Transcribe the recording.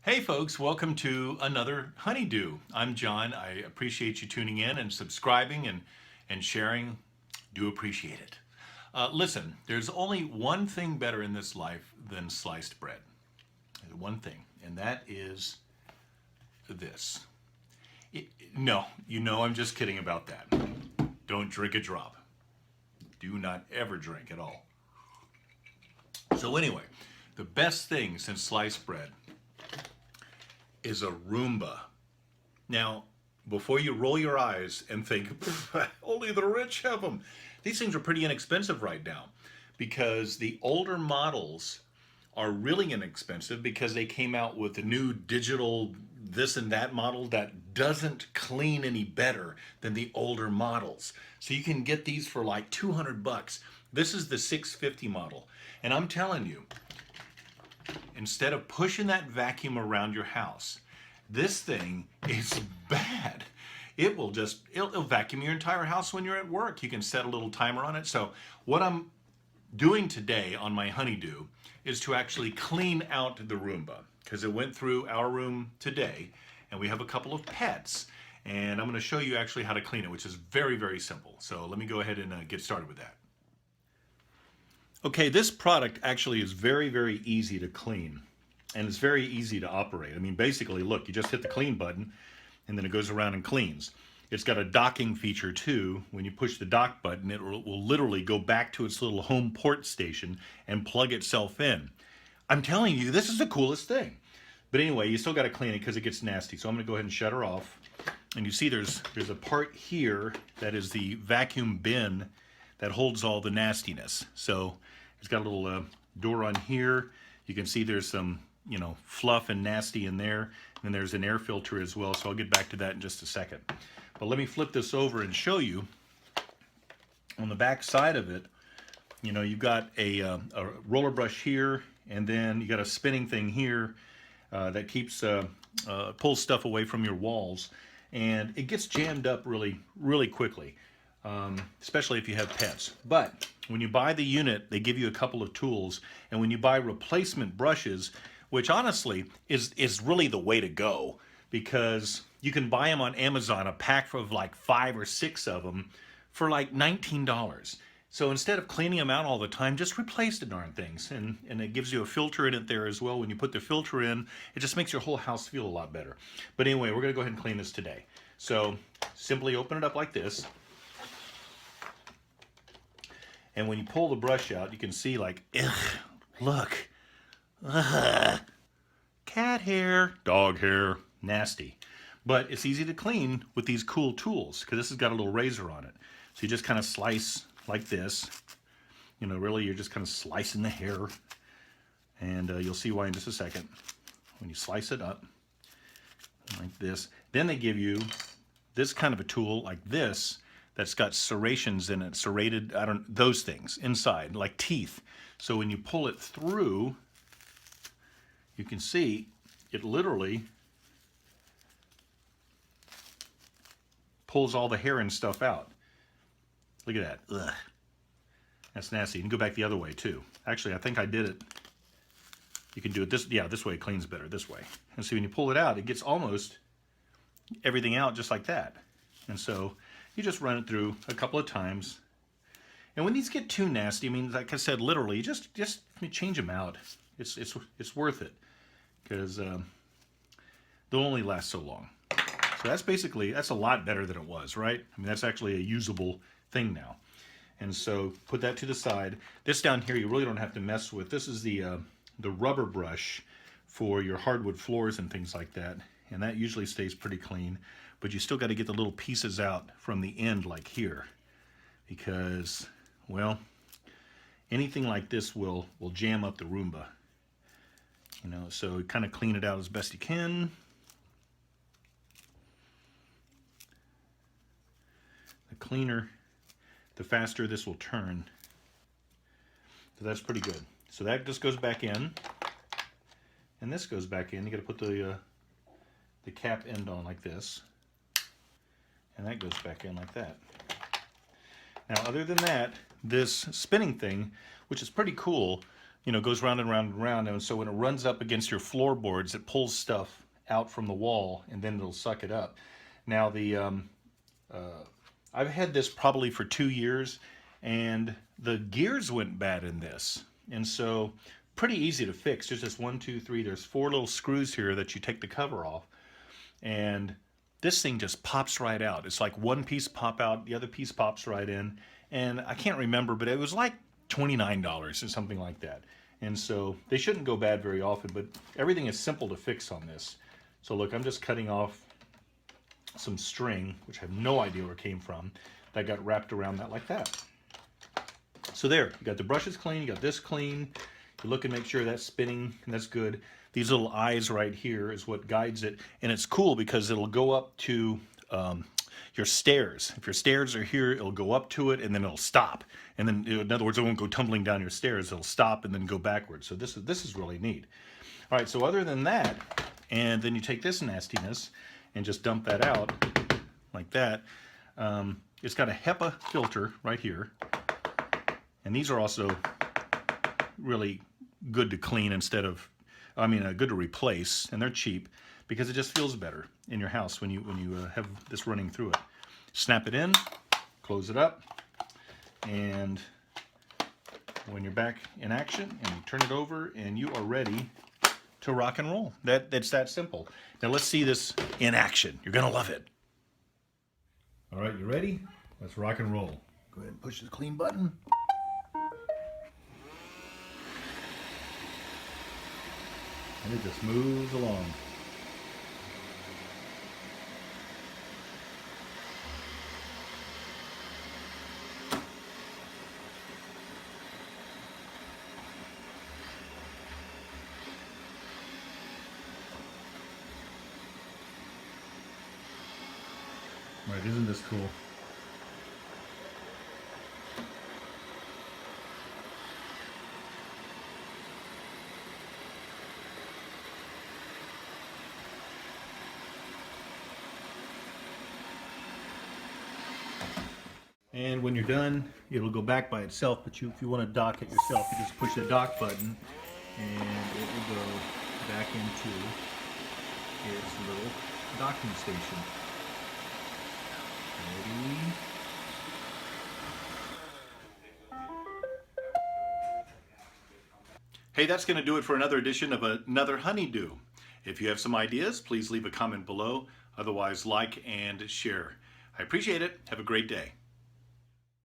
Hey folks, welcome to another Honeydew. I'm John. I appreciate you tuning in and subscribing and sharing. Do appreciate it. Listen, there's only one thing better in this life than sliced bread. There's one thing, and that is this. No, I'm just kidding about that. Don't drink a drop. Do not ever drink at all. So anyway, the best thing since sliced bread is a Roomba. Now, before you roll your eyes and think, only the rich have them, these things are pretty inexpensive right now because the older models are really inexpensive because they came out with a new digital this and that model that doesn't clean any better than the older models. So you can get these for like 200 bucks. This is the 650 model. And I'm telling you, instead of pushing that vacuum around your house, this thing is bad. It'll vacuum your entire house when you're at work. You can set a little timer on it. So what I'm doing today on my Honeydew is to actually clean out the Roomba because it went through our room today and we have a couple of pets and I'm going to show you actually how to clean it, which is very, very simple. So let me go ahead and get started with that. Okay, this product actually is very, very easy to clean and it's very easy to operate. I mean, basically, look, you just hit the clean button and then it goes around and cleans. It's got a docking feature too. When you push the dock button, it will literally go back to its little home port station and plug itself in. I'm telling you, this is the coolest thing. But anyway, you still got to clean it because it gets nasty. So I'm going to go ahead and shut her off. And you see there's a part here that is the vacuum bin that holds all the nastiness. So it's got a little door on here. You can see there's some, fluff and nasty in there. And there's an air filter as well. So I'll get back to that in just a second. But let me flip this over and show you. On the back side of it, you've got a roller brush here, and then you got a spinning thing here that keeps pulls stuff away from your walls, and it gets jammed up really, really quickly. Especially if you have pets. But when you buy the unit, they give you a couple of tools, and when you buy replacement brushes, which honestly is really the way to go, because you can buy them on Amazon, a pack of like 5 or 6 of them for like $19. So instead of cleaning them out all the time, just replace the darn things. And it gives you a filter in it there as well. When you put the filter in, it just makes your whole house feel a lot better. But anyway, we're going to go ahead and clean this today. So simply open it up like this. And when you pull the brush out, you can see like, ugh, look, ugh, cat hair, dog hair, nasty. But it's easy to clean with these cool tools because this has got a little razor on it. So you just kind of slice like this. Really you're just kind of slicing the hair. And you'll see why in just a second. When you slice it up like this, then they give you this kind of a tool like this that's got serrations in it, serrated, those things inside, like teeth. So when you pull it through, you can see it literally pulls all the hair and stuff out. Look at that. Ugh. That's nasty. You can go back the other way too. Actually, I think I did it. You can do it this way it cleans better, this way. And so when you pull it out, it gets almost everything out just like that. And so you just run it through a couple of times. And when these get too nasty, I mean, like I said, literally, just change them out. It's worth it because they'll only last so long. So that's a lot better than it was, right? I mean, that's actually a usable thing now. And so put that to the side. This down here, you really don't have to mess with. This is the rubber brush for your hardwood floors and things like that. And that usually stays pretty clean. But you still got to get the little pieces out from the end like here. Because, well, anything like this will jam up the Roomba. So kind of clean it out as best you can. The cleaner, the faster this will turn. So that's pretty good. So that just goes back in. And this goes back in. You got to put the cap end on like this. And that goes back in like that. Now, other than that, this spinning thing, which is pretty cool, goes round and round and round. And so when it runs up against your floorboards, it pulls stuff out from the wall and then it'll suck it up. Now I've had this probably for 2 years, and the gears went bad in this. And so pretty easy to fix. There's just one, two, three, there's 4 little screws here that you take the cover off. And this thing just pops right out. It's like one piece pop out, the other piece pops right in. And I can't remember, but it was like $29 or something like that. And so they shouldn't go bad very often, but everything is simple to fix on this. So look, I'm just cutting off some string, which I have no idea where it came from, that got wrapped around that like that. So there, you got the brushes clean, you got this clean. You look and make sure that's spinning, and that's good. These little eyes right here is what guides it, and it's cool because it'll go up to your stairs. If your stairs are here, it'll go up to it, and then it'll stop. And then, in other words, it won't go tumbling down your stairs. It'll stop and then go backwards. So this is really neat. All right, so other than that, and then you take this nastiness and just dump that out like that. It's got a HEPA filter right here, and these are also really good to clean instead of, good to replace, and they're cheap because it just feels better in your house when you have this running through it. Snap it in, close it up, and when you're back in action, and you turn it over, and you are ready to rock and roll. It's that simple. Now let's see this in action. You're gonna love it. All right, you ready? Let's rock and roll. Go ahead and push the clean button. And it just moves along. Right, isn't this cool? And when you're done, it'll go back by itself, but if you want to dock it yourself, you just push the dock button and it will go back into its little docking station. Ready? Hey, that's going to do it for another edition of Another Honeydew. If you have some ideas, please leave a comment below. Otherwise, like and share. I appreciate it. Have a great day.